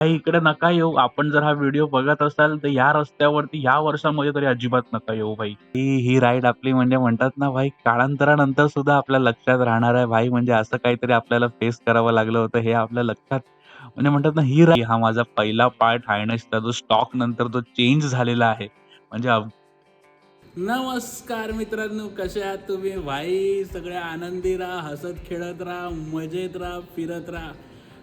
काही इकडे नका येऊ. आपण जर हा व्हिडिओ बघत असाल तर या रस्त्यावरती या वर्षामध्ये तरी अजिबात नका येऊ भाई. ही राईड आपली म्हणजे म्हणतात ना भाई, काळांतरानंतर सुद्धा आपल्या लक्षात राहणार आहे भाई. म्हणजे असं काहीतरी आपल्याला फेस करावं लागलं होतं हे आपल्या लक्षात म्हणजे म्हणतात ना ही हा माझा पहिला पार्ट हायनेसचा जो स्टॉक नंतर जो चेंज झालेला आहे. म्हणजे नमस्कार मित्रांनो, कसे आहात तुम्ही? भाई सगळे आनंदी राहा, हसत खेळत राहा, मजेत राहा, फिरत राहा.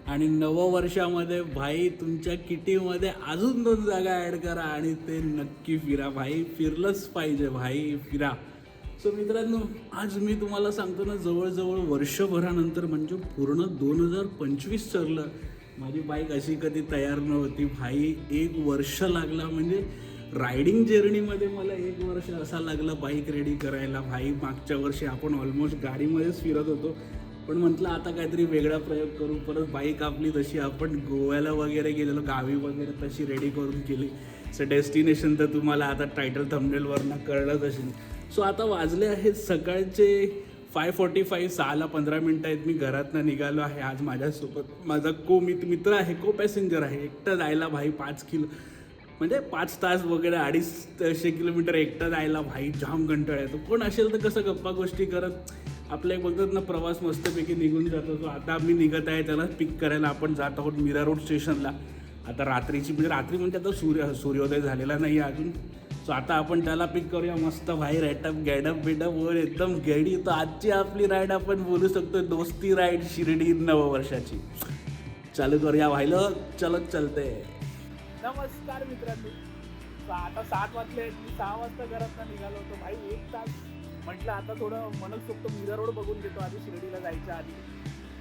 आणि नववर्षामध्ये भाई तुमच्या किटीमध्ये अजून 2 जागा ॲड करा आणि ते नक्की फिरा भाई. फिरलंच पाहिजे भाई, फिरा. सो मित्रांनो, आज मी तुम्हाला सांगतो ना, जवळजवळ वर्षभरानंतर म्हणजे पूर्ण 2025 चाललं, माझी बाईक अशी कधी तयार नव्हती भाई. 1 वर्ष लागला म्हणजे रायडिंग जर्नीमध्ये मला 1 वर्ष असा लागला बाईक रेडी करायला भाई. मागच्या वर्षी आपण ऑलमोस्ट गाडीमध्येच फिरत होतो, पण म्हटलं आता काहीतरी वेगळा प्रयोग करू. परत बाईक आपली तशी आपण गोव्याला वगैरे गेलेलो, गावी वगैरे तशी रेडी करून केली. सो डेस्टिनेशन तर तुम्हाला आता टायटल थंबनेलवरनं कळलंच असेल. सो आता वाजले आहेत सकाळचे 5:45, 6ला 15 मिनटं आहेत. मी घरातनं निघालो आहे. आज माझ्यासोबत माझा मित्र आहे, को पॅसेंजर आहे. एकटं जायला भाई 5 तास वगैरे 250 किलोमीटर एकटं जायला भाई जाम कंटाळा येतो. कोण असेल तर कसं गप्पा गोष्टी करत आपल्या एक बोलतात ना प्रवास मस्तपैकी निघून जातो. तो आता आम्ही निघत आहे, त्याला पिक करायला आपण जात आहोत मीरा रोड स्टेशनला. आता रात्रीची म्हणजे रात्री म्हणजे आता सूर्योदय झालेला नाही अजून. सो आता आपण त्याला पिक करूया मस्त भाई. रेटअप गॅडअप वर एकदम गेडी. तर आजची आपली राईड आपण बोलू शकतो दोस्ती राईड शिर्डी नववर्षाची. चालू करूया भाईलं, चलत चलते. नमस्कार मित्रांनो, आता 7 वाजले. मी 6 वाजता घरातनं निघालो होतो भाई. 1 तास म्हटलं आता थोडं मनच सोबतो, मीरा रोड बघून घेतो आधी शिर्डीला जायच्या आधी.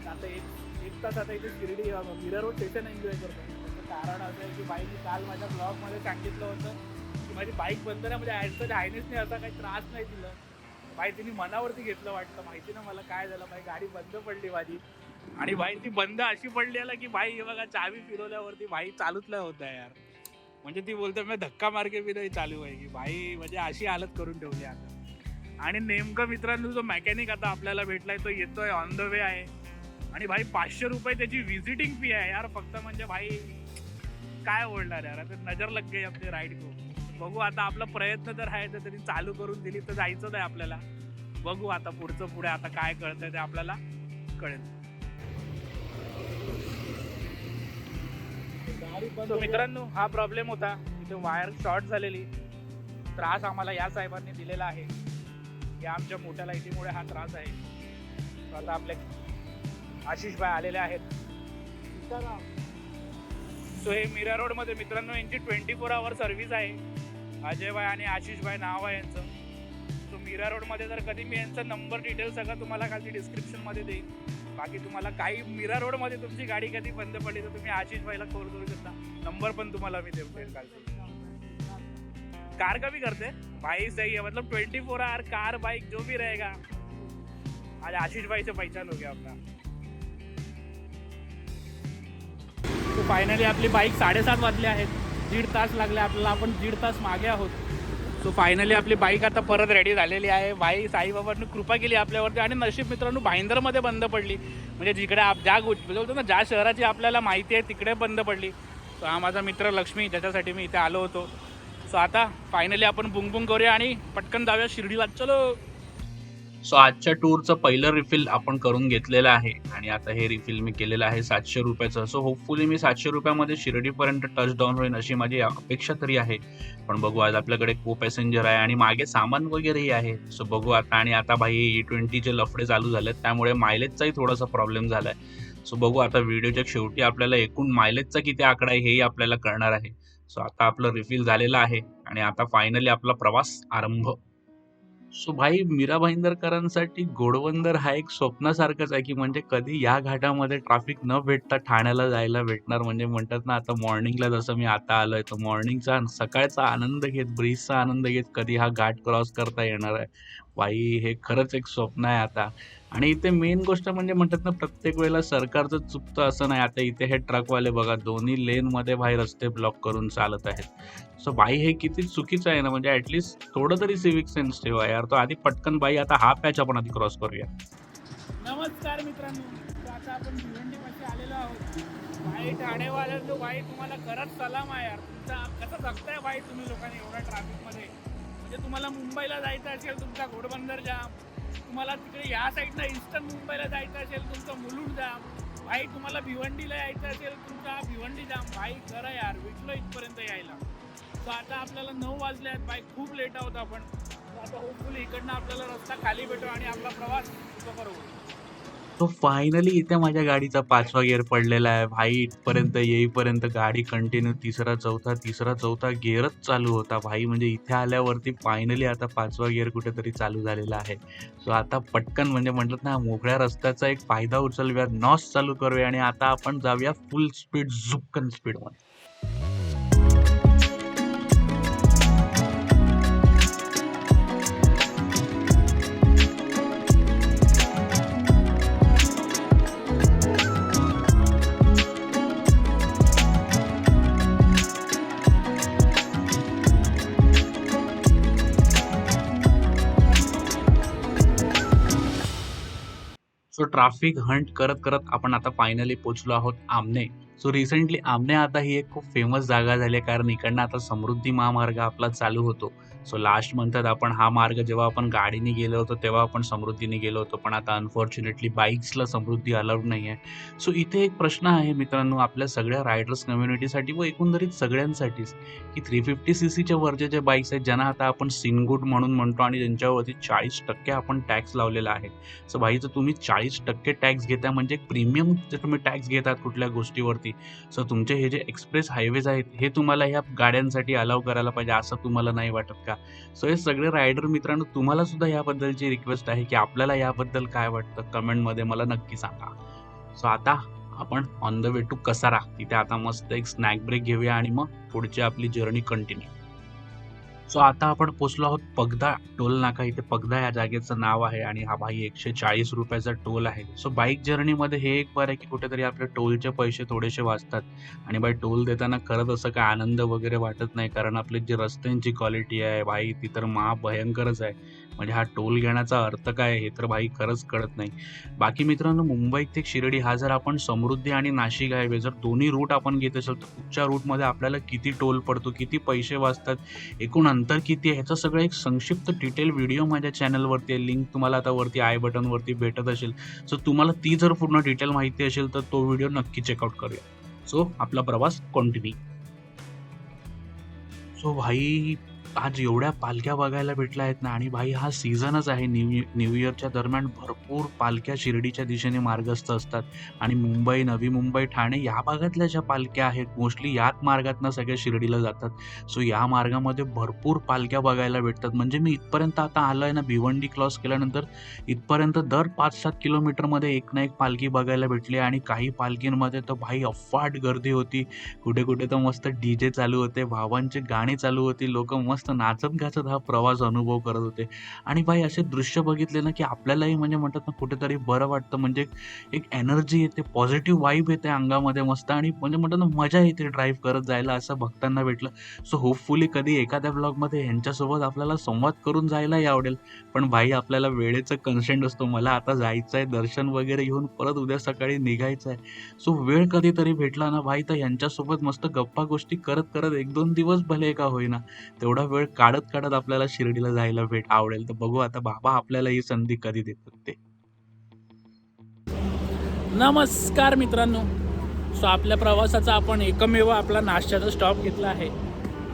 आता एक तास आता इथे Shirdi Mira road station enjoy करतो. त्याचं कारण असं आहे की भाई, मी काल माझ्या ब्लॉगमध्ये सांगितलं होतं की माझी बाईक बंद ना, म्हणजे ॲडचं हायनेसने असा काही त्रास नाही दिला भाई. तिने मनावरती घेतलं वाटतं. माहिती ना मला काय झालं भाई, गाडी बंद पडली माझी. आणि भाई ती बंद अशी पडलेला की भाई हे बघा, चावी फिरवल्यावरती भाई चालूच नाही होत आहे यार. म्हणजे ती बोलते मी धक्का मार्गे बी नाही चालू आहे की भाई, म्हणजे अशी हालत करून ठेवली आता. आणि नेमकं मित्रांनो, जो मेकॅनिक आता आपल्याला भेटलाय तो येतोय, ऑन द वे आहे. आणि भाई 500 रुपये त्याची व्हिजिटिंग फी आहे यार फक्त. म्हणजे भाई काय बोलणार यार, आता नजर लग गई आपली राईड को. बघू आता, आपला प्रयत्न तर आहे, तर तरी चालू करून दिली तर जायचंच आहे आपल्याला. बघू आता पुढे आता काय कळतंय ते आपल्याला कळेल. तो मित्रांनो, हा प्रॉब्लेम होता, इथे वायर शॉर्ट झालेली. त्रास आम्हाला या साहेबांनी दिलेला आहे, या आमच्या मोठ्या लाईटीमुळे हा त्रास आहे. तो आता आपले आशिष भाई आलेले आहेत. सो हे मीरा रोडमध्ये मित्रांनो यांची 24 आवर सर्व्हिस आहे. अजय भाई आणि आशिष भाई नाव आहे यांचं. सो मीरा रोडमध्ये जर कधी मी यांचा नंबर डिटेल सगळं तुम्हाला खाली डिस्क्रिप्शनमध्ये देईन. बाकी तुम्हाला काही मीरा रोडमध्ये तुमची गाडी कधी बंद पडली तर तुम्ही आशिष भाईला कॉल करू शकता. नंबर पण तुम्हाला मी देईल. कार का भी करते भाई, सही है. मतलब 24 आवर कार बाइक जो भी रहेगा, आज आशीष भाई से पहचान हो गया अपना. तो फायनली आपली बाईक 7:30 वाजले आहेत. 1.5 तास लागले आपल्याला, आपण 1.5 तास मागे आहोत. सो फायनली आपली बाईक आता परत रेडी झालेली आहे. भाई साईबाबांनी कृपा केली आपल्यावरती. आणि नशीब मित्रांनो, भाईंदरमध्ये बंद पडली. म्हणजे जिकडे बोलतो ना, ज्या शहराची आपल्याला माहिती आहे तिकडे बंद पडली. सो हा माझा मित्र लक्ष्मी, ज्याच्यासाठी मी इथे आलो होतो. सो आता फायनली आपण बुंग करूया आणि पटकन जाऊया शिर्डीला. चलो. सो आजच्या टूरचं पहिलं रिफिल आपण करून घेतलेलं आहे. आणि आता हे रिफिल मी केलेलं आहे 700 रुपयाचं. सो होपफुली मी 700 रुपयामध्ये शिर्डीपर्यंत टच डाऊन होईल अशी माझी अपेक्षा तरी आहे. पण बघू, आज आपल्याकडे को पॅसेंजर आहे आणि मागे सामान वगैरेही आहे. सो बघू आता. आणि आता भाई E20चे लफडे चालू झालेत, त्यामुळे मायलेजचाही थोडासा प्रॉब्लेम झाला आहे. सो बघू आता व्हिडिओच्या शेवटी आपल्याला एकूण मायलेजचा किती आकडा आहे हेही आपल्याला कळणार आहे. सो आता आपलं रिफिल झालेलं आहे आणि आता फायनली आपला प्रवास आरंभ. सो भाई, मीरा भाईंदरकरांसाठी घोडबंदर हा एक स्वप्नासारखंच आहे की म्हणजे कधी या घाटामध्ये ट्रॅफिक न भेटता ठाण्याला जायला भेटणार. म्हणजे म्हणतात ना, आता मॉर्निंगला जसं मी आता आलोय तर मॉर्निंगचा सकाळचा आनंद घेत, ब्रीजचा आनंद घेत कधी हा घाट क्रॉस करता येणार आहे. भाई हे खरंच एक स्वप्न आहे आता. आणि इथे मेन गोष्ट म्हणजे म्हणतात ना, प्रत्येक वेळेला सरकारचं चुकतं असं नाही. आता इथे हे ट्रकवाले बघा, दोन्ही लेनमध्ये भाई रस्ते ब्लॉक करून चालत आहेत. सो भाई हे किती चुकीचं आहे ना. म्हणजे ऍटलिस्ट थोडं तरी सिविक सेन्स ठेवा यार. तो आधी पटकन भाई, आता हा पॅच आपण आधी क्रॉस करूया. नमस्कार मित्रांनो, आता आपण भिवंडी पाशी आलेलो आहोत. भाई भाई ठाणेवाल्यांनो, भाई तुम्हाला खरंच सलाम आहे यार. तुमचा कसं जगताय भाई तुम्ही लोकांनी एवढ्या ट्रॅफिकमध्ये. म्हणजे तुम्हाला मुंबईला जायचं असेल तुमचा घोडबंदर जाम, तुम्हाला तिकडे या साईडला ईस्टर्न मुंबईला जायचं असेल तुमचं मुलुंड जाम, भाई तुम्हाला भिवंडीला यायचं असेल तुमचा भिवंडी जाम. भाई खरं यार भेटलो इथपर्यंत यायला. सो आता आपल्याला 9 वाजले आहेत भाई, खूप लेट आहोत आपण. आता होपफुली इकडनं आपल्याला रस्ता खाली भेटो आणि आपला प्रवास सुखकर होईल. तो फायनली इथे माझ्या गाडीचा 5वा गिअर पडलेला आहे भाई. इथपर्यंत येईपर्यंत गाडी कंटिन्यू तिसरा चौथा गिअरच चालू होता भाई. म्हणजे इथे आल्यावरती फायनली आता 5वा गिअर कुठेतरी चालू झालेला आहे. सो आता पटकन म्हणजे म्हणतात ना, मोकळ्या रस्त्याचा एक फायदा उचलूया, नॉस चालू करूया आणि आता आपण जाऊया फुल स्पीड झुक्कन स्पीडमध्ये. सो ट्रॅफिक हंट करत करत आपण आता फायनली पोहोचलो आहोत आमने. सो रिसेंटली आमने आता ही एक खूप फेमस जागा झाली आहे, कारण इकडनं आता समृद्धी महामार्ग आपला चालू होतो. सो लास्ट मंथात आपण हा मार्ग जेव्हा आपण गाडीने गेलो होतो तेव्हा आपण समृद्धीने गेलो होतो, पण आता अनफॉर्च्युनेटली बाईक्सला समृद्धी अलाउड नाही आहे. सो इथे एक प्रश्न आहे मित्रांनो, आपल्या सगळ्या रायडर्स कम्युनिटीसाठी व एकंदरीत सगळ्यांसाठीच, की 350cc वरचे जे बाईक्स आहेत ज्यांना आता आपण सिनगुड म्हणून म्हणतो आणि ज्यांच्यावरती 40% आपण टॅक्स लावलेला आहे. सो भाई, जर तुम्ही 40% टॅक्स घेता म्हणजे एक प्रीमियम जे तुम्ही टॅक्स घेतात कुठल्या गोष्टीवरती, सो तुमचे हे जे एक्सप्रेस हायवेज आहेत हे तुम्हाला ह्या गाड्यांसाठी अलाउ करायला पाहिजे असं तुम्हाला नाही वाटत का? सो हे सगळे रायडर मित्रांनो, तुम्हाला सुद्धा याबद्दलची रिक्वेस्ट आहे की आपल्याला याबद्दल काय वाटतं कमेंटमध्ये मला नक्की सांगा. सो आता आपण on the way to Kasara, तिथे आता मस्त एक स्नॅक ब्रेक घेऊया आणि मग पुढची आपली जर्नी कंटिन्यू. सो आता आपण पोचलो आहोत पगदा टोल नाका. इथे पगदा या जागेचं नाव आहे आणि हा भाई 140 रुपयाचा टोल आहे. सो बाईक जर्नीमध्ये हे एक बरं आहे की कुठेतरी आपले टोलचे पैसे थोडेसे वाचतात. आणि बाई टोल देताना खरंच असं काय आनंद वगैरे वाटत नाही, कारण आपली जी रस्त्यांची क्वालिटी आहे भाई ती तर महाभयंकरच आहे. म्हणजे हा टोल घेण्याचा अर्थ काय आहे हे तर भाई खरंच कळत नाही. बाकी मित्रांनो, मुंबई ते शिर्डी हा जर आपण समृद्धी आणि नाशिक हायवे जर दोन्ही रूट आपण घेत असेल तर कुठच्या रूटमध्ये आपल्याला किती टोल पडतो, किती पैसे वाचतात, एकूण अंतर किती आहे, ह्याचं सगळं एक संक्षिप्त डिटेल व्हिडिओ माझ्या चॅनलवरती आहे. लिंक तुम्हाला आता वरती आय बटनवरती भेटत असेल. सो तुम्हाला ती जर पूर्ण डिटेल माहिती असेल तर तो व्हिडिओ नक्की चेकआउट करूया. सो आपला प्रवास कंटिन्यू. सो भाई, आज एवढ्या पालख्या बघायला भेटल्या आहेत ना, आणि भाई हा सीझनच आहे. न्यू इयरच्या दरम्यान भरपूर पालख्या शिर्डीच्या दिशेने मार्गस्थ असतात आणि मुंबई, नवी मुंबई, ठाणे या भागातल्या ज्या पालख्या आहेत मोस्टली याच मार्गातनं सगळ्या शिर्डीला जातात. सो या मार्गामध्ये भरपूर पालख्या बघायला भेटतात. म्हणजे मी इथपर्यंत आता आलोय ना, भिवंडी क्रॉस केल्यानंतर इथपर्यंत दर 5-7 किलोमीटरमध्ये एक ना एक पालखी बघायला भेटली. आणि काही पालखींमध्ये तर भाई अफाट गर्दी होती. कुठे कुठे तर मस्त डीजे चालू होते, भावांचे गाणी चालू होती, लोक मस्त नाचत गाचत हा प्रवास अनुभव करत होते. आणि भाई असे दृश्य बघितले ना की आपल्यालाही म्हणजे म्हणतात ना कुठेतरी बरं वाटतं. म्हणजे एक एनर्जी येते, पॉझिटिव्ह वाईब येते अंगामध्ये मस्त, आणि म्हणजे म्हणतात ना मजा येते ड्राईव्ह करत जायला. असं भक्तांना भेटलं. सो होपफुली कधी एखाद्या ब्लॉगमध्ये ह्यांच्यासोबत आपल्याला संवाद करून जायलाही आवडेल. पण भाई आपल्याला वेळेचं कन्सेंट असतो. मला आता जायचं आहे, दर्शन वगैरे घेऊन परत उद्या सकाळी निघायचं आहे. सो वेळ कधीतरी भेटला ना भाई तर यांच्यासोबत मस्त गप्पा गोष्टी करत करत 1-2 दिवस भले का होईना तेवढा वेळ काढत काढत आपल्याला शिर्डीला जायला आवडेल. तर बघू आता बाबा आपल्याला ही संधी कधी देतात ते. नमस्कार मित्रांनो. सो आपल्या प्रवासाचा आपण एकमेव आपला नाश्त्याचा स्टॉप घेतला आहे.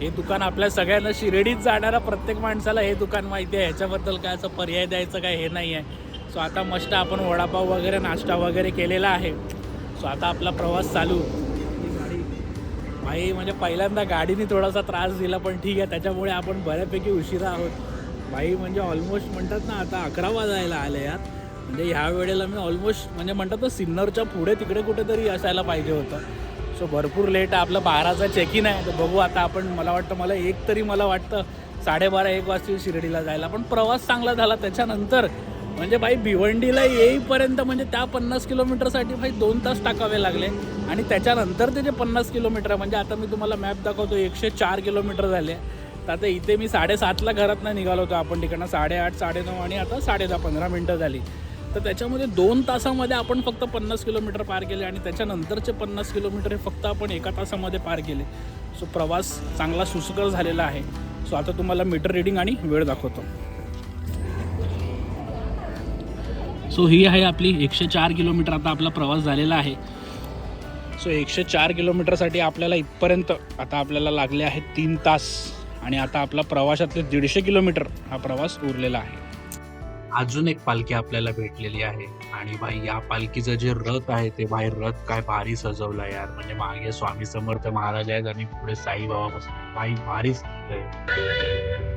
हे दुकान आपल्या सगळ्यांना शिर्डीत जाणारा प्रत्येक माणसाला हे दुकान माहिती आहे. ह्याच्याबद्दल काय असं पर्याय द्यायचं काय हे नाही आहे. सो आता मस्त आपण वडापाव वगैरे नाश्ता वगैरे केलेला आहे. सो आता आपला प्रवास चालू. भाई म्हणजे पहिल्यांदा गाडीने थोडासा त्रास दिला, पण ठीक आहे, त्याच्यामुळे आपण बऱ्यापैकी उशिरा आहोत. भाई म्हणजे ऑलमोस्ट म्हणतात ना आता 11 वाजायला आले यार. म्हणजे ह्या वेळेला मी ऑलमोस्ट म्हणजे म्हणतात ना सिन्नरच्या पुढे तिकडे कुठेतरी असायला पाहिजे होतं. सो भरपूर लेट आहे. आपलं 12चा चेक इन आहे. तर बघू आता आपण, मला वाटतं 12:30-1 वाजतील शिर्डीला जायला. पण प्रवास चांगला झाला. त्याच्यानंतर म्हणजे भाई भिवंडीला येईपर्यंत म्हणजे त्या 50 किलोमीटरसाठी भाई 2 तास टाकावे लागले. आणि त्याच्यानंतर ते जे 50 किलोमीटर म्हणजे आता मी तुम्हाला मॅप दाखवतो 104 किलोमीटर झाले. तर आता इथे मी 7:30ला घरातनं निघालो होतो आपण तिकडनं 8:30-9:30 आणि आता 10:30-15 मिनटं झाली. तर त्याच्यामध्ये 2 तासामध्ये आपण फक्त 50 किलोमीटर पार केले आणि त्याच्यानंतरचे 50 किलोमीटर हे फक्त आपण 1 तासामध्ये पार केले. सो प्रवास चांगला सुखकर झालेला आहे. सो आता तुम्हाला मीटर रीडिंग आणि वेळ दाखवतो. सो ही आहे आपली 104 किलोमीटर आता आपला प्रवास झालेला आहे. सो 104 किलोमीटरसाठी आपल्याला इथपर्यंत आता आपल्याला लागले आहेत 3 तास आणि आता आपला प्रवासातले 150 किलोमीटर हा प्रवास उरलेला आहे. अजून एक पालखी आपल्याला भेटलेली आहे आणि भाई या पालखीचं जे रथ आहे ते भाई रथ काय भारी सजवलं यार. म्हणजे मागे स्वामी समर्थ महाराज आहेत आणि पुढे साईबाबा बसले. भाई भारीच आहे.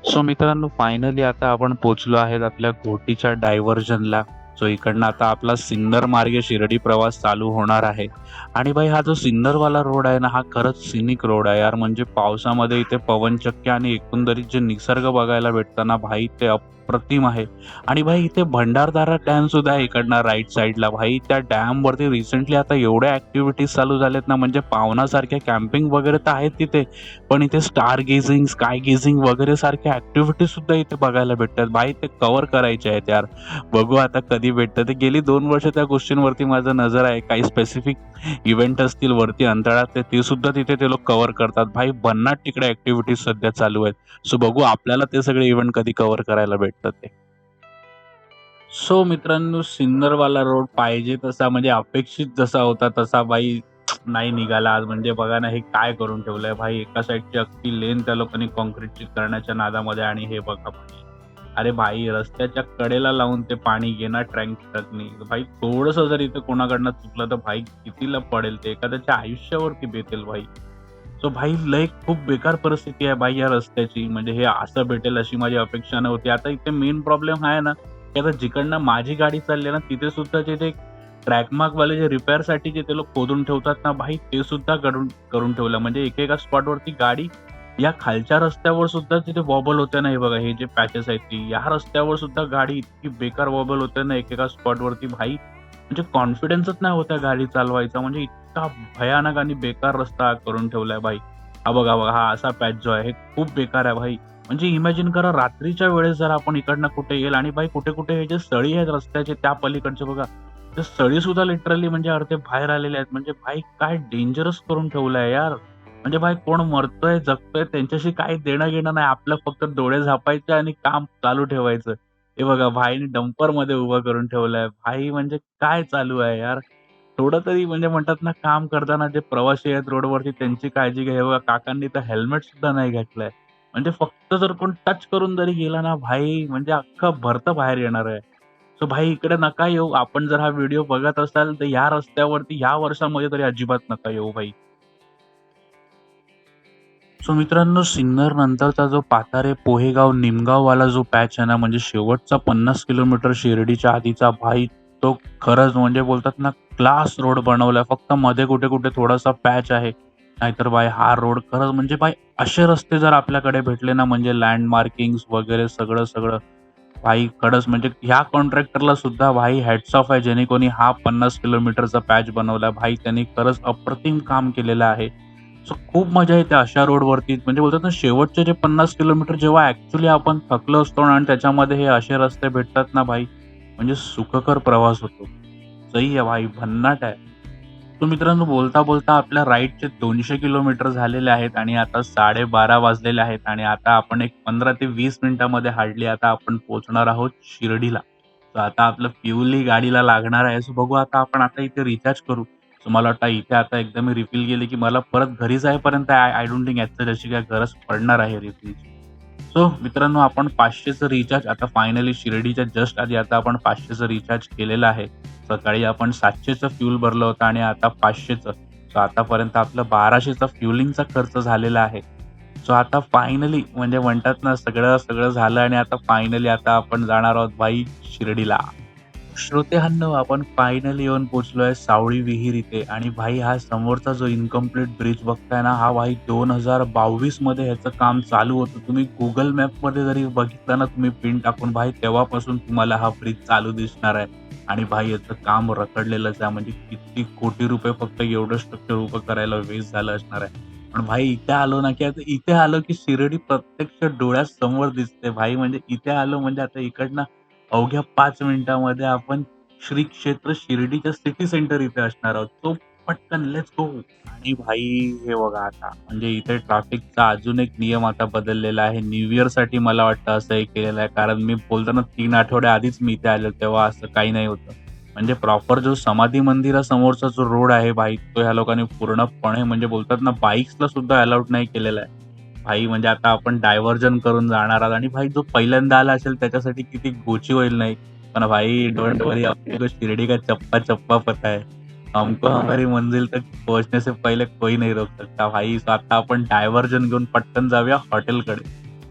सो मित्रांनो फायनली आता आपण पोहोचलो आहेत आपल्या घोटीच्या डायव्हर्जनला. सो इकडनं आता आपला सिन्नर मार्गे शिर्डी प्रवास चालू होणार आहे. आणि भाई हा जो सिन्नरवाला रोड आहे ना हा खरंच सिनिक रोड आहे यार. म्हणजे पावसामध्ये इथे पवनचक्की आणि एकंदरीत जे निसर्ग बघायला भेटताना भाई ते अप्रतिम आहे. आणि भाई इथे भंडारदारा डॅम सुद्धा आहे इकडनं राईट साईडला. भाई त्या डॅम वरती रिसेंटली आता एवढ्या ऍक्टिव्हिटीज चालू झाल्यात ना, म्हणजे पावनासारख्या कॅम्पिंग वगैरे तर आहेत तिथे, पण इथे स्टार गेझिंग स्काय गेझिंग वगैरे सारख्या ऍक्टिव्हिटीज सुद्धा इथे बघायला भेटतात. भाई ते कव्हर करायचे आहेत यार. बघू आता कधी भेटतं ते. गेली 2 वर्ष त्या गोष्टींवरती माझं नजर आहे. काही स्पेसिफिक इव्हेंट असतील वरती अंतराळात ते सुद्धा तिथे ते लोक कव्हर करतात. भाई भन्नाट तिकडे ऍक्टिव्हिटीज सध्या चालू आहेत. सो बघू आपल्याला ते सगळे इव्हेंट कधी कव्हर करायला भेटतात ते. सो मित्रांनो सिन्नरवाला रोड पाहिजे तसा म्हणजे अपेक्षित जसा होता तसा भाई नाही निघाला आज. म्हणजे बघा ना हे काय करून ठेवलंय भाई. एका साईडची अख्खी लेन त्या लोकांनी कॉन्क्रीटची करण्याच्या नादामध्ये आणि हे बघा भाई. अरे भाई रस्त्याच्या कडेला लावून ते पाणी घेणार ट्रकनी. भाई थोडंसं जर इथे कोणाकडनं चुकलं तर भाई कितीला पडेल ते. एखाद्याच्या आयुष्यावरती बेतेल भाई. सो भाई लय खूप बेकार परिस्थिती आहे भाई या रस्त्याची. म्हणजे हे असं भेटेल अशी माझी अपेक्षा नव्हती. आता इथे मेन प्रॉब्लेम आहे ना की आता जिकडनं माझी गाडी चालली ना तिथे सुद्धा जे ट्रॅकमार्क वाले जे रिपेअरसाठी जे ते लोक खोदून ठेवतात ना भाई ते सुद्धा करून ठेवलं. म्हणजे एकेका स्पॉटवरती गाडी या खालच्या रस्त्यावर सुद्धा तिथे वॉबल होते ना. हे बघा हे जे पॅचेस आहेत ती या रस्त्यावर सुद्धा गाडी इतकी बेकार वॉबल होते ना एकेका स्पॉटवरती भाई. म्हणजे कॉन्फिडन्सच नाही होता गाडी चालवायचा. म्हणजे इतका भयानक आणि बेकार रस्ता करून ठेवलाय भाई. हा बघा हा असा पॅच जो आहे हे खूप बेकार आहे भाई. म्हणजे इमॅजिन करा रात्रीच्या वेळेस जर आपण इकडनं कुठे येईल आणि भाई कुठे कुठे हे जे सळी आहेत रस्त्याचे त्या पलीकडचे बघा ते सळी सुद्धा लिटरली म्हणजे अर्धे बाहेर आलेले आहेत. म्हणजे भाई काय डेंजरस करून ठेवलंय यार. म्हणजे भाई कोण मरतोय जगतोय त्यांच्याशी काही देणं घेणं नाही. आपलं फक्त डोळे झापायचे आणि काम चालू ठेवायचं. हे बघा भाईने डंपर मध्ये उभं करून ठेवलंय. भाई म्हणजे काय चालू आहे यार. थोडं तरी म्हणजे म्हणतात ना काम करताना जे प्रवासी आहेत रोडवरती त्यांची काळजी घ्या. हे बघा काकांनी तर हेल्मेट सुद्धा नाही घातलंय. म्हणजे फक्त जर कोण टच करून जरी गेला ना भाई म्हणजे अख्खं भरतं बाहेर येणार आहे. सो भाई इकडे नका येऊ. आपण जर हा व्हिडिओ बघत असाल तर या रस्त्यावरती या वर्षामध्ये तरी अजिबात नका येऊ भाई. सो मित्रांनो सिन्नर नंतरचा जो पाथारे पोहेगाव निमगाव वाला जो पॅच आहे ना म्हणजे शेवटचा 50 किलोमीटर शिर्डीच्या आधीचा भाई तो खरंच म्हणजे बोलतात ना क्लास रोड बनवलाय. फक्त मध्ये कुठे कुठे थोडासा पॅच आहे. नाहीतर भाई हा रोड खरंच म्हणजे भाई असे रस्ते जर आपल्याकडे भेटले ना म्हणजे लँड मार्किंग्स वगैरे सगळं भाई खरंच म्हणजे ह्या कॉन्ट्रॅक्टरला सुद्धा भाई हॅट्स ऑफ आहे ज्याने कोणी हा 50 किलोमीटरचा पॅच बनवला. भाई त्यांनी खरंच अप्रतिम काम केलेलं आहे. सो खूप मजा येते अशा रोडवरती. म्हणजे बोलतात ना शेवटचे जे 50 किलोमीटर जेव्हा ऍक्च्युली आपण थकलो असतो ना आणि त्याच्यामध्ये हे असे रस्ते भेटतात ना भाई म्हणजे सुखकर प्रवास होतो. सही आहे भाई भन्नाट आहे. तो मित्रांनो बोलता बोलता आपल्या राईडचे 200 किलोमीटर झालेले आहेत आणि आता 12:30 वाजलेले आहेत आणि आता आपण एक 15 ते 20 मिनिटामध्ये हार्डली आता आपण पोहोचणार आहोत शिर्डीला. तर आता आपलं फ्युल ही गाडीला लागणार आहे. सो बघू आता आपण आता इथे रिचार्ज करू. सो मला वाटतं इथे आता एकदा मी रिफिल केली की मला परत घरी जाईपर्यंत आय डोंट थिंक याची जशी काय गरज पडणार आहे रिफिलची. सो मित्रांनो आपण 500चं रिचार्ज आता फायनली शिर्डीच्या जस्ट आधी आता आपण 500चं रिचार्ज केलेलं आहे. सकाळी आपण 700चं फ्यूल भरलं होतं आणि आता 500चं. सो आतापर्यंत आपलं 1200चा फ्युलिंगचा खर्च झालेला आहे. सो आता फायनली म्हणजे म्हणतात ना सगळं झालं आणि आता फायनली आता आपण जाणार आहोत भाई शिर्डीला. श्रोतेहांनो, आपण फायनली येऊन पोहोचलोय सावळी विहीर इथे आणि भाई हा समोरचा जो इनकम्प्लीट ब्रिज बघताय ना, हा भाई 2022 मध्ये ह्याचं काम चालू होतं. तुम्ही Google मॅपमध्ये जरी बघितलं ना तुम्ही पिन टाकून भाई तेव्हापासून तुम्हाला हा ब्रिज चालू दिसणार आहे. आणि भाई याचं काम रखडलेलंच आहे. म्हणजे किती कोटी रुपये फक्त एवढं स्ट्रक्चर उभं करायला वेस्ट झालं असणार आहे. पण भाई इथे आलो ना, की आता इथे आलो की शिर्डी प्रत्यक्ष डोळ्यासमोर दिसते भाई. म्हणजे इथे आलो म्हणजे आता इकडनं अवघ्या 5 मिनिटामध्ये आपण श्री क्षेत्र शिर्डीच्या सिटी सेंटर इथे असणार आहोत. सो पटकन लेट्स गो. आणि भाई हे बघा आता म्हणजे इथे ट्रॅफिकचा अजून एक नियम आता बदललेला आहे. न्यू इयरसाठी मला वाटतं असं हे केलेलं आहे. कारण मी बोलताना 3 आठवड्या आधीच मी इथे आलो तेव्हा असं काही नाही होतं. म्हणजे प्रॉपर जो समाधी मंदिरासमोरचा जो रोड आहे भाई, तो ह्या लोकांनी पूर्णपणे म्हणजे बोलतात ना बाईक्सला सुद्धा अलाउड नाही केलेला आहे. भाई म्हणजे आता आपण डायव्हर्जन करून जाणार आहात आणि भाई जो पहिल्यांदा आला असेल त्याच्यासाठी किती गोची होईल नाही. पण भाई डोंट वरी अपने को शिरडी का चप्पा चप्पा पता है. हमको हमारी मंजिल तक पहुंचने से पहिले कोई नहीं रोक सकता भाई. सो आता आपण डायव्हर्जन घेऊन पटकन जाऊया हॉटेलकडे.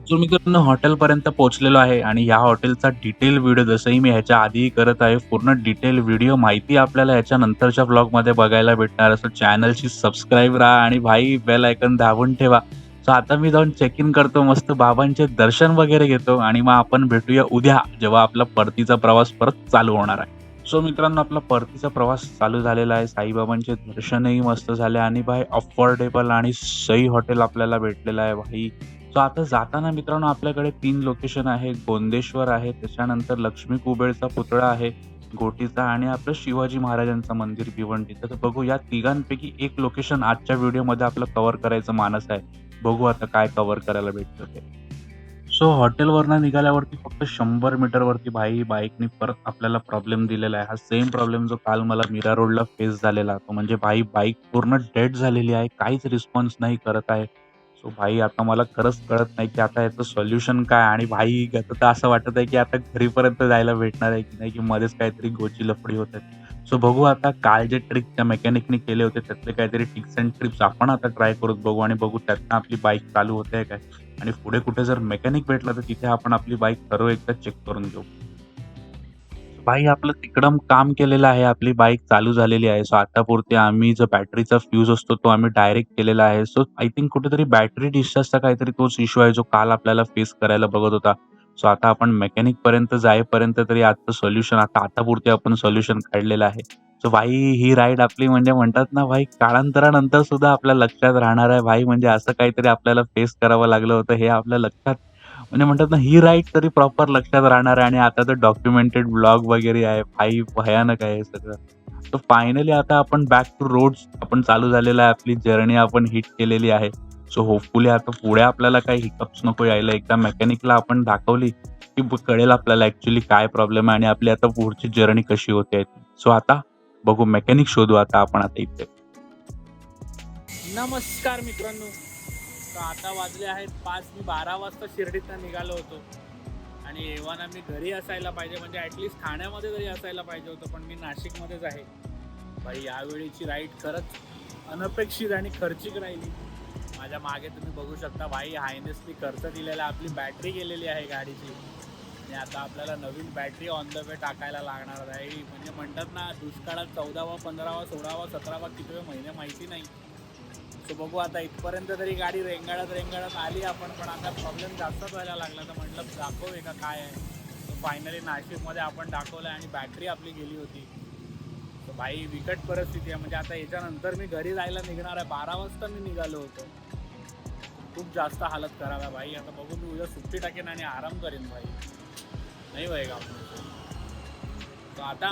जो मित्रांनो हॉटेलपर्यंत पोहोचलेलो आहे आणि या हॉटेलचा डिटेल व्हिडिओ जसंही मी ह्याच्या आधीही करत आहे. पूर्ण डिटेल व्हिडिओ माहिती आपल्याला ह्याच्या नंतरच्या व्लॉगमध्ये बघायला भेटणार. असं चॅनलशी सबस्क्राईब राहा आणि भाई बेल आयकॉन दाबून ठेवा. सो आता मी जाऊन चेक इन करतो, मस्त बाबांचे दर्शन वगैरे घेतो आणि मग आपण भेटूया उद्या जेव्हा आपला परतीचा प्रवास परत चालू होणार आहे. सो मित्रांनो आपला परतीचा प्रवास चालू झालेला आहे. साईबाबांचे दर्शनही मस्त झाले आणि भाई अफोर्डेबल आणि सही हॉटेल आपल्याला भेटलेलं आहे भाई. सो आता जाताना मित्रांनो आपल्याकडे 3 लोकेशन आहे. गोंदेश्वर आहे, त्याच्यानंतर लक्ष्मी कुबेरचा पुतळा आहे, गोटीचा आणि आपलं शिवाजी महाराजांचं मंदिर भिवंडीचं. तर बघू या तिघांपैकी एक लोकेशन आजच्या व्हिडिओमध्ये आपलं कव्हर करायचं मानस आहे. बघू आता काय कव्हर करायला भेटतं ते. सो हॉटेलवरनं निघाल्यावरती फक्त 100 मीटरवरती भाई बाईकनी परत आपल्याला प्रॉब्लेम दिलेला आहे. हा सेम प्रॉब्लेम जो काल मला मीरा रोडला फेस झालेला. तो म्हणजे भाई बाईक पूर्ण डेड झालेली आहे. काहीच रिस्पॉन्स नाही करत आहे. सो भाई आता मला खरंच कळत नाही, की आता याचं सोल्युशन काय? आणि भाई आता तर असं वाटत आहे, की आता घरीपर्यंत जायला भेटणार आहे की नाही, की मध्येच काहीतरी गोची लफडी होत आहे. सो बघू आता काल जे ट्रिक त्या मेकॅनिकने केले होते त्यातले काहीतरी टिप्स अँड ट्रिक्स आपण आता ट्राय करून बघू आणि बघू त्यातनं आपली बाईक चालू होते काय? आणि पुढे कुठे जर मेकॅनिक भेटला तर तिथे आपण आपली बाईक सर्व एकदा चेक करून घेऊ. भाई आपलं तिकडं काम केलेलं आहे. आपली बाईक चालू झालेली आहे. सो आतापुरती आम्ही जो बॅटरीचा फ्यूज असतो तो आम्ही डायरेक्ट केलेला आहे. सो आय थिंक कुठेतरी बॅटरी डिस्चार्जचा काहीतरी तोच इश्यू आहे जो काल आपल्याला फेस करायला बघत होता. सो आता आपण मेकॅनिकपर्यंत जाईपर्यंत तरी आजचं सोल्युशन आतापुरती आपण सोल्युशन काढलेलं आहे. सो भाई ही राईड आपली म्हणजे म्हणतात ना भाई काळांतरानंतर सुद्धा आपल्या लक्षात राहणार आहे भाई. म्हणजे असं काहीतरी आपल्याला फेस करावं लागलं होतं हे आपल्या लक्षात म्हणजे म्हणतात ना ही राईड तरी प्रॉपर लक्षात राहणार आहे आणि आता तर डॉक्युमेंटेड ब्लॉग वगैरे आहे. भाई भयानक आहे हे सगळं. तर फायनली आता आपण बॅक टू रोड्स आपण चालू झालेलं आहे. आपली जर्नी आपण हिट केलेली आहे. सो होपफुली आता पुढे आपल्याला काही हिकअप्स नको यायला. एकदा मेकॅनिकला आपण दाखवली, की कळेल आपल्याला ॲक्चुअली काय प्रॉब्लेम आहे आणि आपली आता पुढची जर्नी कशी होते. सो आता बघू मेकॅनिक शोधू आता आपण आता इथे. नमस्कार मित्रांनो. तर आता वाजले आहेत 5. मी 12 वाजता शिर्डीतनं निघालो होतो आणि एव्हाना मी घरी असायला पाहिजे, म्हणजे ॲटलिस्ट ठाण्यामध्ये तरी असायला पाहिजे होतं, पण मी नाशिकमध्येच आहे. भाई यावेळीची राईड खरंच अनपेक्षित आणि खर्चिक राहिली. माझ्या मागे तुम्ही बघू शकता भाई हायनेसनी खर्च दिलेला. आपली बॅटरी गेलेली आहे गाडीची आणि आता आपल्याला नवीन बॅटरी ऑन द वे टाकायला लागणार आहे. म्हणजे म्हणतात ना दुष्काळात 14वा 15वा 16वा 17वा कितवे महिने माहिती नाही. सो बघू आता इथपर्यंत तरी गाडी रेंगाळत आली आपण, पण आता प्रॉब्लेम जास्तच व्हायला लागला. तर म्हटलं दाखवूया का काय आहे. तर फायनली नाशिकमध्ये आपण दाखवलं आणि बॅटरी आपली गेली होती. तर भाई विकट परिस्थिती आहे. म्हणजे आता याच्यानंतर मी घरी जायला निघणार आहे. 12 वाजता मी निघालो होतो. खूप जास्त हालत खराब आहे भाई. आता बघू मी उद्या सुट्टी टाकेन आणि आराम करेन भाई. नाही भाई का तर आता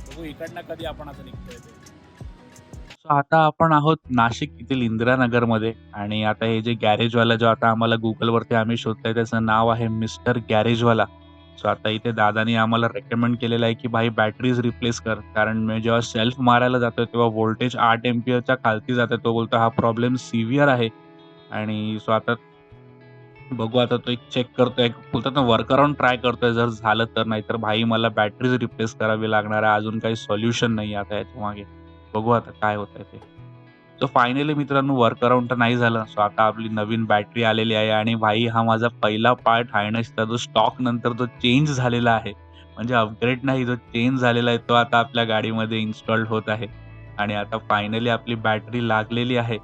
बघू इकडनं कधी आपण आता निघतोय ते. सो आता आपण आहोत नाशिक येथील इंदिरानगरमध्ये आणि आता हे जे गॅरेजवाला जो आता आम्हाला Googleवरती आम्ही शोधतोय त्याचं नाव आहे मिस्टर गॅरेजवाला. सो आता इथे दादानी आम्हाला रेकमेंड केलेलं आहे, की भाई बॅटरीज रिप्लेस कर. कारण मी जेव्हा सेल्फ मारायला जातोय तेव्हा व्होल्टेज 8 एम्पियरच्या खालती जाते. तो बोलतो हा प्रॉब्लेम सिव्हिअर आहे आणि सो आता बघू आता तो एक चेक करतोय. बोलतात ना वर्कअराउंड ट्राय करतोय जर झालं तर. नाहीतर भाई मला बॅटरीज रिप्लेस करावी लागणार आहे. अजून काही सोल्युशन नाही आता याच्यामागे. बघू आता काय होतंय ते. सो फायनली मित्रांनो वर्कअराउंड तर नाही झालं. सो आता आपली नवीन बॅटरी आलेली आहे आणि भाई हा माझा पहिला पार्ट हायनेसचा जो स्टॉक नंतर जो चेंज झालेला आहे. म्हणजे अपग्रेड नाही, जो चेंज झालेला आहे तो आता आपल्या गाडीमध्ये इन्स्टॉल्ड होत आहे. आणि आता फायनली आपली बॅटरी लागलेली आहे.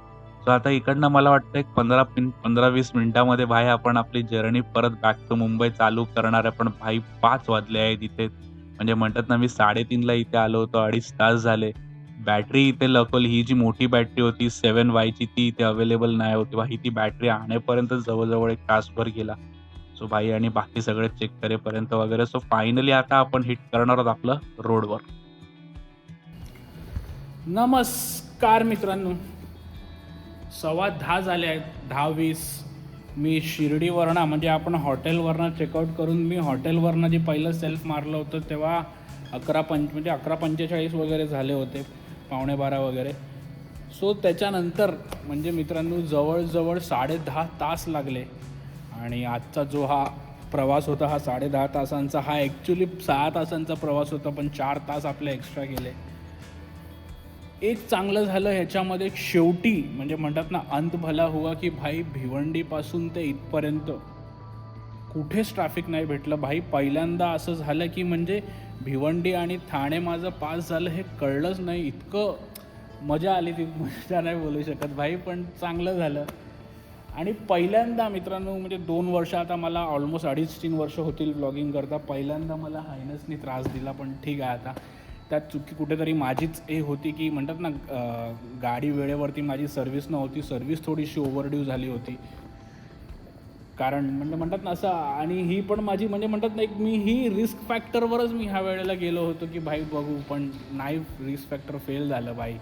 सो आता इकडनं मला वाटतं एक 15-20 मिनिटामध्ये भाई आपण आपली जर्नी परत बॅक टू मुंबई चालू करणार आहे. पण भाई 5 वाजले आहेत इथे. म्हणजे म्हणतात ना, मी 3:30ला इथे आलो होतो, 2.5 तास झाले. बॅटरी इथे लपवली. ही जी मोठी बॅटरी होती 7Y ची ती इथे अवेलेबल नाही होती. भाई ती बॅटरी आणेपर्यंत जवळ-जवळ 1 तासभर गेला. सो भाई आणि बाकी सगळं चेक करेपर्यंत वगैरे. सो फायनली आता आपण हिट करणार आहोत आपलं रोडवर. नमस्कार मित्रांनो, 10:15 झाले आहेत, 10:20. मी शिर्डीवरनं म्हणजे आपण हॉटेलवरनं चेकआउट करून मी हॉटेलवरनं जे पहिलं सेल्फ मारलं होतं तेव्हा 11:45 वगैरे झाले होते, 11:45 वगैरे. सो त्याच्यानंतर म्हणजे मित्रांनो जवळजवळ 10.5 तास लागले. आणि आजचा जो हा प्रवास होता हा 10.5 तासांचा, हा ॲक्च्युली 6 तासांचा प्रवास होता, पण 4 तास आपले एक्स्ट्रा गेले. एक चांगलं झालं ह्याच्यामध्ये शेवटी, म्हणजे म्हणतात ना अंत भला हुआ, की भाई भिवंडीपासून ते इथपर्यंत कुठेच ट्रॅफिक नाही भेटलं. भाई पहिल्यांदा असं झालं की म्हणजे भिवंडी आणि ठाणे माझं पास झालं हे कळलंच नाही. इतकं मजा आली, ती मजा नाही बोलू शकत भाई, पण चांगलं झालं. आणि पहिल्यांदा मित्रांनो म्हणजे 2 वर्ष, आता मला ऑलमोस्ट 2.5-3 वर्ष होतील व्लॉगिंग करता, पहिल्यांदा मला हायनसनी त्रास दिला. पण ठीक आहे, आता त्यात चुकी कुठेतरी माझीच हे होती की म्हणतात ना गाडी वेळेवरती माझी सर्व्हिस नव्हती, सर्व्हिस थोडीशी ओव्हरड्यू झाली होती. कारण म्हणजे म्हणतात ना असं, आणि ही पण माझी म्हणजे म्हणतात ना एक मी ही रिस्क फॅक्टरवरच मी ह्या वेळेला गेलो होतो की भाई बघू, पण नाही, रिस्क फॅक्टर फेल झालं भाई.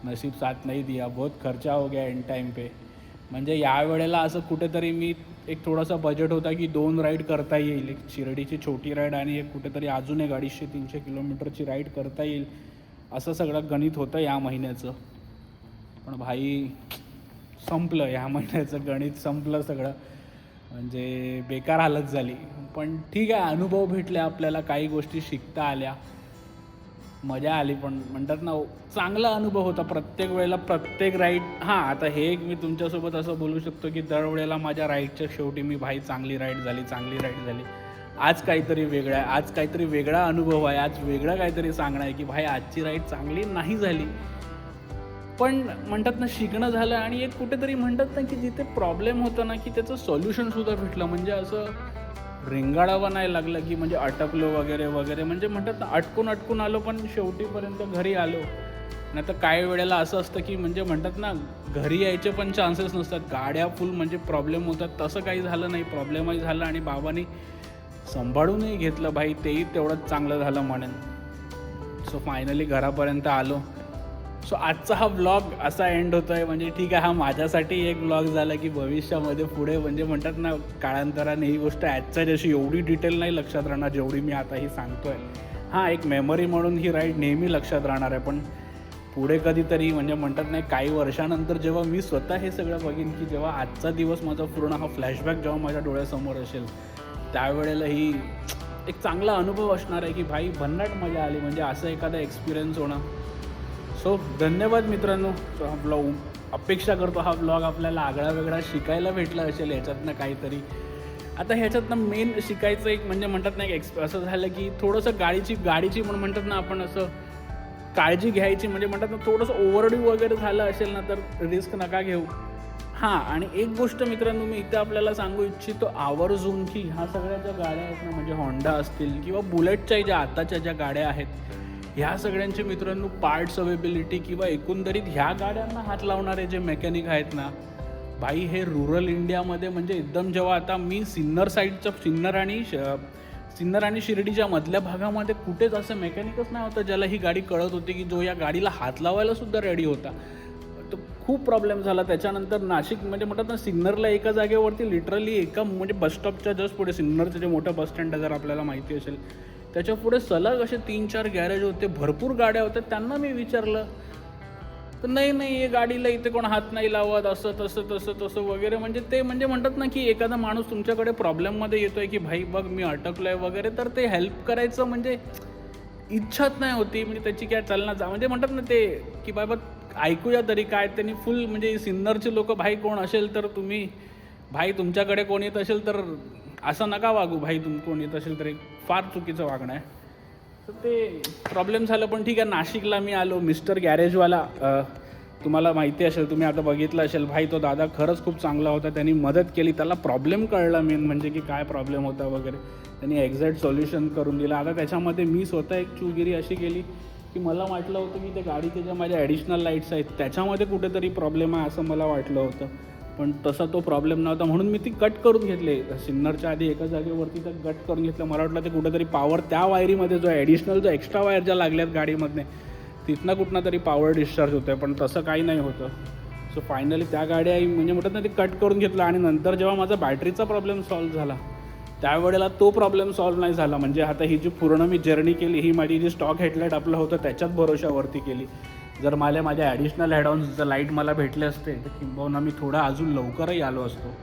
नसीब साथ नहीं दिया, बहुत खर्चा हो गया एंड टाइम पे. म्हणजे या वेळेला असं कुठेतरी मी एक थोडासा बजेट होता की 2 राईड करता येईल, एक शिर्डीची छोटी राईड आणि एक कुठेतरी अजून एक 250-300 किलोमीटरची राईड करता येईल, असं सगळं गणित होतं या महिन्याचं. पण भाई संपलं, या महिन्याचं गणित संपलं सगळं, म्हणजे बेकार हालत झाली. पण ठीक आहे, अनुभव भेटले आपल्याला, काही गोष्टी शिकता आल्या, मजा आली. पण म्हणतात ना चांगला अनुभव होता प्रत्येक वेळेला, प्रत्येक राईड. हां, आता हे एक मी तुमच्यासोबत असं बोलू शकतो की दरवेळेला माझ्या राईडच्या शेवटी मी भाई चांगली राईड झाली. आज काहीतरी वेगळं आहे, आज काहीतरी वेगळा अनुभव आहे, आज वेगळं काहीतरी सांगणं आहे की भाई आजची राईड चांगली नाही झाली, पण म्हणतात ना शिकणं झालं. आणि एक कुठेतरी म्हणतात ना की जिथे प्रॉब्लेम होता ना की त्याचं सोल्युशनसुद्धा भेटलं. म्हणजे असं रिंगाडावं नाही लागलं की म्हणजे अटकलो वगैरे वगैरे, म्हणजे म्हणतात ना अटकून आलो, पण शेवटीपर्यंत घरी आलो. नाही तर काही वेळेला असं असतं की म्हणजे म्हणतात ना घरी यायचे पण चान्सेस नसतात, गाड्या फुल म्हणजे प्रॉब्लेम होतात. तसं काही झालं नाही, प्रॉब्लेमही झालं आणि बाबांनी सांभाळूनही घेतलं भाई, तेही तेवढंच चांगलं झालं म्हणेन. सो फायनली घरापर्यंत आलो. सो आजचा हा व्लॉग असा एंड होतो आहे. म्हणजे ठीक आहे, हा माझ्यासाठी एक व्लॉग झाला की भविष्यामध्ये पुढे म्हणजे म्हणतात ना काळांतराने ही गोष्ट आजच्या जशी एवढी डिटेल नाही लक्षात राहणार जेवढी मी आता ही सांगतो आहे. हां, एक मेमरी म्हणून ही राईड नेहमी लक्षात राहणार आहे, पण पुढे कधीतरी म्हणजे म्हणतात नाही काही वर्षानंतर जेव्हा मी स्वतः हे सगळं बघीन, की जेव्हा आजचा दिवस माझा पूर्ण हा फ्लॅशबॅक जेव्हा माझ्या डोळ्यासमोर असेल, त्यावेळेला ही एक चांगला अनुभव असणार आहे की भाई भन्नाट मजा आली, म्हणजे असं एखादा एक्सपिरियन्स होणं. सो धन्यवाद मित्रांनो. सो हा ब्लॉग, अपेक्षा करतो हा ब्लॉग आपल्याला आगळा वेगळा शिकायला भेटला असेल ह्याच्यातनं काहीतरी. आता ह्याच्यातनं मेन शिकायचं एक म्हणजे म्हणतात ना एक असं झालं की थोडंसं गाडीची पण म्हणतात ना आपण असं काळजी घ्यायची, म्हणजे म्हणतात ना थोडंसं ओव्हरड्यू वगैरे झालं असेल ना तर रिस्क नका घेऊ. हां, आणि एक गोष्ट मित्रांनो मी इथे आपल्याला सांगू इच्छितो आवर्जून, की ह्या सगळ्या ज्या गाड्या आहेत ना, म्हणजे होंडा असतील किंवा बुलेटच्या ज्या आताच्या ज्या गाड्या आहेत, ह्या सगळ्यांचे मित्रांनो पार्ट्स अवेबिलिटी किंवा एकंदरीत ह्या गाड्यांना हात लावणारे जे मेकॅनिक आहेत ना भाई, हे रुरल इंडियामध्ये म्हणजे एकदम जेव्हा आता मी सिन्नर आणि शिर्डीच्या मधल्या भागामध्ये कुठेच असं मेकॅनिकच नाही होतं ज्याला ही गाडी कळत होती, की जो या गाडीला हात लावायला सुद्धा रेडी होता. तर खूप प्रॉब्लेम झाला. त्याच्यानंतर नाशिक म्हणजे म्हणतात ना सिन्नरला एका जागेवरती लिटरली एका म्हणजे बसस्टॉपच्या जस्ट पुढे, सिन्नरचं जे मोठं बसस्टँड जर आपल्याला माहिती असेल त्याच्या पुढे सलग असे 3-4 गॅरेज होते, भरपूर गाड्या होत्या. त्यांना मी विचारलं तर नाही हे गाडीला इथे कोण हात नाही लावत, असं तसं वगैरे. म्हणजे ते म्हणजे म्हणतात ना की एखादा माणूस तुमच्याकडे प्रॉब्लेममध्ये येतोय की भाई बघ मी अटकलोय वगैरे, तर ते हेल्प करायचं म्हणजे इच्छाच नाही होती. म्हणजे त्याची काय चालना जा म्हणजे म्हणतात ना ते की बाबा ऐकूया तरी काय. त्यांनी फुल म्हणजे सिन्नरचे लोक भाई कोण असेल तर तुम्ही भाई तुमच्याकडे कोण येत असेल तर असं नका वागू भाई, कोण येत असेल तरी फार चुकीचं वागणं आहे. तर ते प्रॉब्लेम झालं. पण ठीक आहे, नाशिकला मी आलो. मिस्टर गॅरेजवाला तुम्हाला माहिती असेल, तुम्ही आता बघितलं असेल, भाई तो दादा खरंच खूप चांगला होता. त्यांनी मदत केली, त्याला प्रॉब्लेम कळला मेन म्हणजे की काय प्रॉब्लेम होता वगैरे. त्यांनी एक्झॅक्ट सोल्युशन करून दिलं. आता त्याच्यामध्ये मी स्वतः एक चुगिरी अशी केली की मला वाटलं होतं की ते गाडीचे ज्या माझ्या ॲडिशनल लाईट्स आहेत त्याच्यामध्ये कुठेतरी प्रॉब्लेम आहे असं मला वाटलं होतं. पण तसा तो प्रॉब्लेम नव्हता, म्हणून मी ती कट करून घेतले. सिन्नरच्या आधी एका जागेवरती तर कट करून घेतलं. मला वाटलं ते कुठेतरी पॉवर त्या वायरीमध्ये जो ॲडिशनल जो एक्स्ट्रा वायर ज्या लागल्यात गाडीमधने तिथनं कुठनं तरी पॉवर डिस्चार्ज होतं आहे, पण तसं काही नाही होतं. सो फायनली त्या गाड्या म्हणजे म्हणतात ना ते कट करून घेतलं. आणि नंतर जेव्हा माझा बॅटरीचा प्रॉब्लेम सॉल्व्ह झाला त्यावेळेला तो प्रॉब्लेम सॉल्व्ह नाही झाला. म्हणजे आता ही जी पूर्ण मी जर्नी केली ही माझी जी स्टॉक हेडलाईट आपलं होतं त्याच्याच भरोशावरती केली. जर मला माझ्या ॲडिशनल ॲडऑन्स जर लाईट मला भेटले असते तर किंबहुना मी थोडा अजून लवकरही आलो असतो.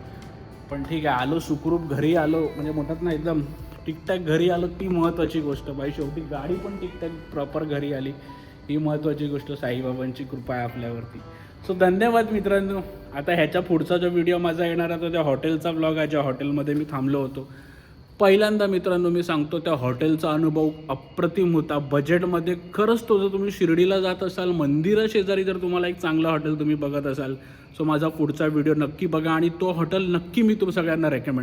पण ठीक आहे, आलो सुखरूप घरी आलो. म्हणजे म्हणतात ना एकदम ठीकठाक घरी आलो, ती महत्त्वाची गोष्ट. बाई शेवटी गाडी पण ठीकठाक प्रॉपर घरी आली, ही महत्त्वाची गोष्ट. साईबाबांची कृपा आहे आपल्यावरती. सो धन्यवाद मित्रांनो. आता ह्याच्या पुढचा जो व्हिडिओ माझा येणार आहे तो त्या हॉटेलचा ब्लॉग आहे, ज्या हॉटेलमध्ये मी थांबलो होतो. पहिल्यांदा मित्रांनो मी सांगतो, त्या हॉटेलचा अनुभव अप्रतिम होता. बजेटमध्ये खरंच तो, जर तुम्ही शिर्डीला जात असाल, मंदिराशेजारी जर तुम्हाला एक चांगला हॉटेल तुम्ही बघत असाल, सो माझा पुढचा व्हिडिओ नक्की बघा. आणि तो हॉटेल नक्की मी सगळ्यांना रेकमेंड